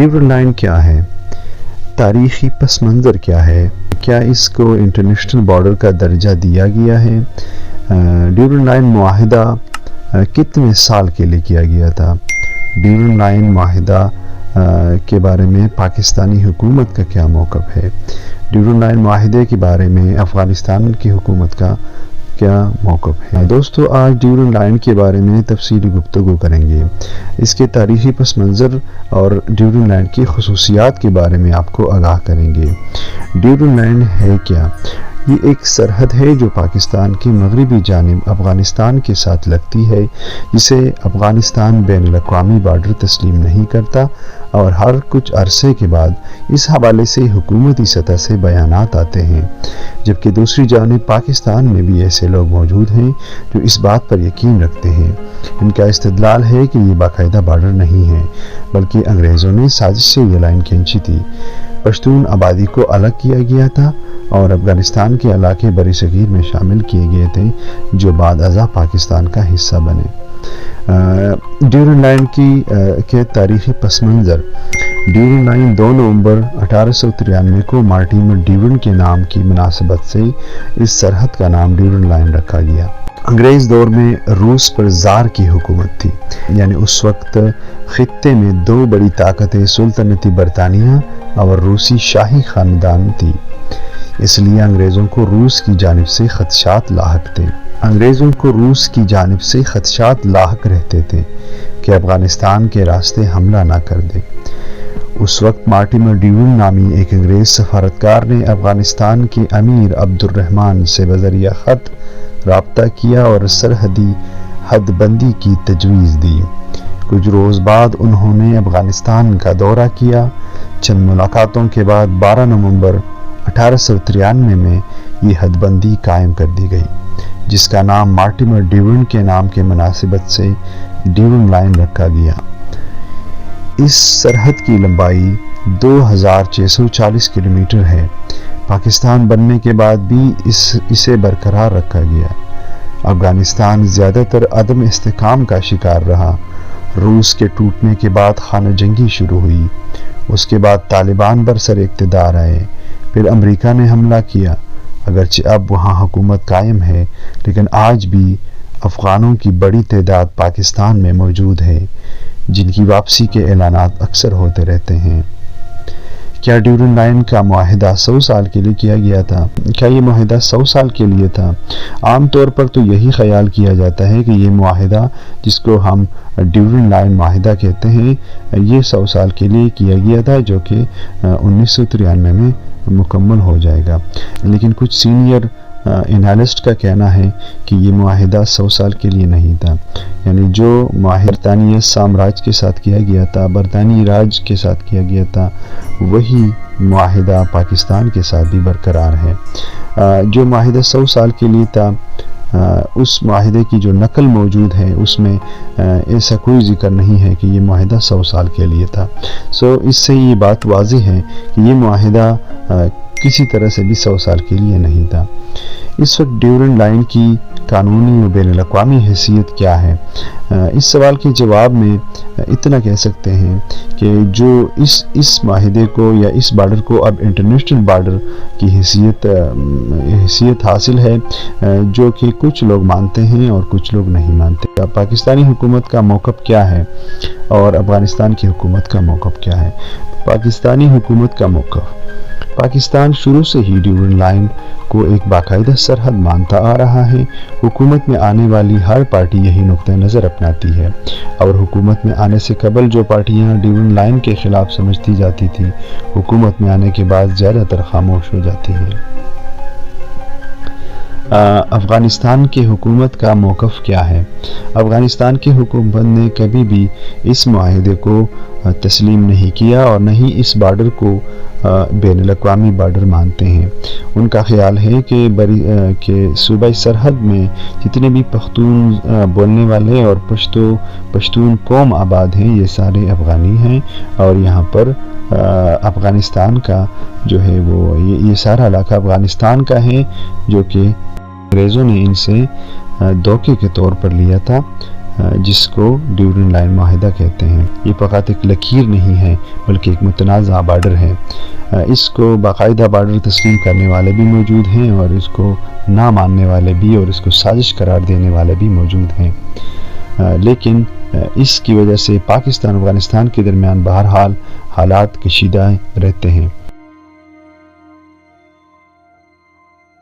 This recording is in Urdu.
ڈیورنڈ لائن کیا ہے؟ تاریخی پس منظر کیا ہے؟ کیا اس کو انٹرنیشنل بارڈر کا درجہ دیا گیا ہے؟ ڈیورنڈ لائن معاہدہ کتنے سال کے لیے کیا گیا تھا؟ ڈیورنڈ لائن معاہدہ کے بارے میں پاکستانی حکومت کا کیا موقف ہے؟ ڈیورنڈ لائن معاہدے کے بارے میں افغانستان کی حکومت کا کیا موقف ہے؟ دوستو، آج ڈیورنڈ لائن کے بارے میں تفصیلی گفتگو کریں گے۔ اس کے تاریخی پس منظر اور ڈیورنڈ لائن کی خصوصیات کے بارے میں آپ کو آگاہ کریں گے۔ ڈیورنڈ لائن ہے کیا؟ یہ ایک سرحد ہے جو پاکستان کی مغربی جانب افغانستان کے ساتھ لگتی ہے، جسے افغانستان بین الاقوامی بارڈر تسلیم نہیں کرتا، اور ہر کچھ عرصے کے بعد اس حوالے سے حکومتی سطح سے بیانات آتے ہیں، جبکہ دوسری جانب پاکستان میں بھی ایسے لوگ موجود ہیں جو اس بات پر یقین رکھتے ہیں۔ ان کا استدلال ہے کہ یہ باقاعدہ بارڈر نہیں ہے، بلکہ انگریزوں نے سازش سے یہ لائن کھینچی تھی۔ پشتون آبادی کو الگ کیا گیا تھا اور افغانستان کے علاقے بر صغیر میں شامل کیے گئے تھے، جو بعد ازاں پاکستان کا حصہ بنے۔ ڈیورنڈ لائن کے تاریخی پس منظر۔ ڈیورنڈ لائن 2 نومبر 1893 کو مارٹیمر ڈیورنڈ کے نام کی مناسبت سے اس سرحد کا نام ڈیورنڈ لائن رکھا گیا۔ انگریز دور میں روس پر زار کی حکومت تھی، یعنی اس وقت خطے میں 2 بڑی طاقتیں سلطنتی برطانیہ اور روسی شاہی خاندان تھی، اس لیے انگریزوں کو روس کی جانب سے خدشات لاحق رہتے تھے کہ افغانستان کے راستے حملہ نہ کر دے۔ اس وقت مارٹیمر ڈیورنڈ نامی ایک انگریز سفارتکار نے افغانستان کے امیر عبد الرحمن سے بذریعہ خط رابطہ کیا اور سرحدی حد بندی کی تجویز دی۔ کچھ روز بعد انہوں نے افغانستان کا دورہ کیا۔ چند ملاقاتوں کے بعد 12 نومبر 1893 میں یہ حد بندی قائم کر دی گئی، جس کا نام مارٹیمر ڈیورنڈ کے نام کے مناسبت سے ڈیورنڈ لائن رکھا گیا۔ اس سرحد کی لمبائی 2640 کلومیٹر ہے۔ پاکستان بننے کے بعد بھی اسے برقرار رکھا گیا۔ افغانستان زیادہ تر عدم استحکام کا شکار رہا۔ روس کے ٹوٹنے کے بعد خانہ جنگی شروع ہوئی، اس کے بعد طالبان برسر اقتدار آئے، پھر امریکہ نے حملہ کیا۔ اگرچہ اب وہاں حکومت قائم ہے، لیکن آج بھی افغانوں کی بڑی تعداد پاکستان میں موجود ہے، جن کی واپسی کے اعلانات اکثر ہوتے رہتے ہیں۔ کیا ڈیورنڈ لائن کا معاہدہ 100 سال کے لیے کیا گیا تھا؟ کیا یہ معاہدہ 100 سال کے لیے تھا؟ عام طور پر تو یہی خیال کیا جاتا ہے کہ یہ معاہدہ، جس کو ہم ڈیورنڈ لائن معاہدہ کہتے ہیں، یہ 100 سال کے لیے کیا گیا تھا، جو کہ 1993 میں مکمل ہو جائے گا۔ لیکن کچھ سینئر انالسٹ کا کہنا ہے کہ یہ معاہدہ 100 سال کے لیے نہیں تھا، یعنی جو برطانیہ سامراج کے ساتھ کیا گیا تھا، برطانوی راج کے ساتھ کیا گیا تھا، وہی معاہدہ پاکستان کے ساتھ بھی برقرار ہے۔ جو معاہدہ 100 سال کے لیے تھا، اس معاہدے کی جو نقل موجود ہے، اس میں ایسا کوئی ذکر نہیں ہے کہ یہ معاہدہ 100 سال کے لیے تھا۔ اس سے یہ بات واضح ہے کہ یہ معاہدہ کسی طرح سے بھی 100 سال کے لیے نہیں تھا۔ اس وقت ڈیورنڈ لائن کی قانونی و بین الاقوامی حیثیت کیا ہے؟ اس سوال کے جواب میں اتنا کہہ سکتے ہیں کہ جو اس معاہدے کو یا اس بارڈر کو اب انٹرنیشنل بارڈر کی حیثیت حاصل ہے، جو کہ کچھ لوگ مانتے ہیں اور کچھ لوگ نہیں مانتے۔ پاکستانی حکومت کا موقف کیا ہے اور افغانستان کی حکومت کا موقف کیا ہے؟ پاکستانی حکومت کا موقف: پاکستان شروع سے ہی ڈیورنڈ لائن کو ایک باقاعدہ سرحد مانتا آ رہا ہے۔ حکومت میں آنے والی ہر پارٹی یہی نقطہ نظر اپناتی ہے، اور حکومت میں آنے سے قبل جو پارٹیاں ڈیورنڈ لائن کے خلاف سمجھتی جاتی تھی، حکومت میں آنے کے بعد زیادہ تر خاموش ہو جاتی ہے۔ افغانستان کی حکومت کا موقف کیا ہے؟ افغانستان کی حکومت نے کبھی بھی اس معاہدے کو تسلیم نہیں کیا اور نہ ہی اس بارڈر کو بین الاقوامی بارڈر مانتے ہیں۔ ان کا خیال ہے کہ صوبہ سرحد میں جتنے بھی پختون بولنے والے اور پشتون قوم آباد ہیں، یہ سارے افغانی ہیں، اور یہاں پر افغانستان کا جو ہے وہ یہ سارا علاقہ افغانستان کا ہے، جو کہ انگریزوں نے ان سے دھوکے کے طور پر لیا تھا۔ جس کو ڈیورنڈ لائن معاہدہ کہتے ہیں۔ یہ فقط ایک لکیر نہیں ہے بلکہ ایک متنازع بارڈر ہے۔ اس کو باقاعدہ بارڈر تسلیم کرنے والے بھی موجود ہیں اور اس کو نہ ماننے والے بھی اور اس کو سازش قرار دینے والے بھی موجود ہیں، لیکن اس کی وجہ سے پاکستان اور افغانستان کے درمیان بہرحال حالات کشیدہ رہتے ہیں۔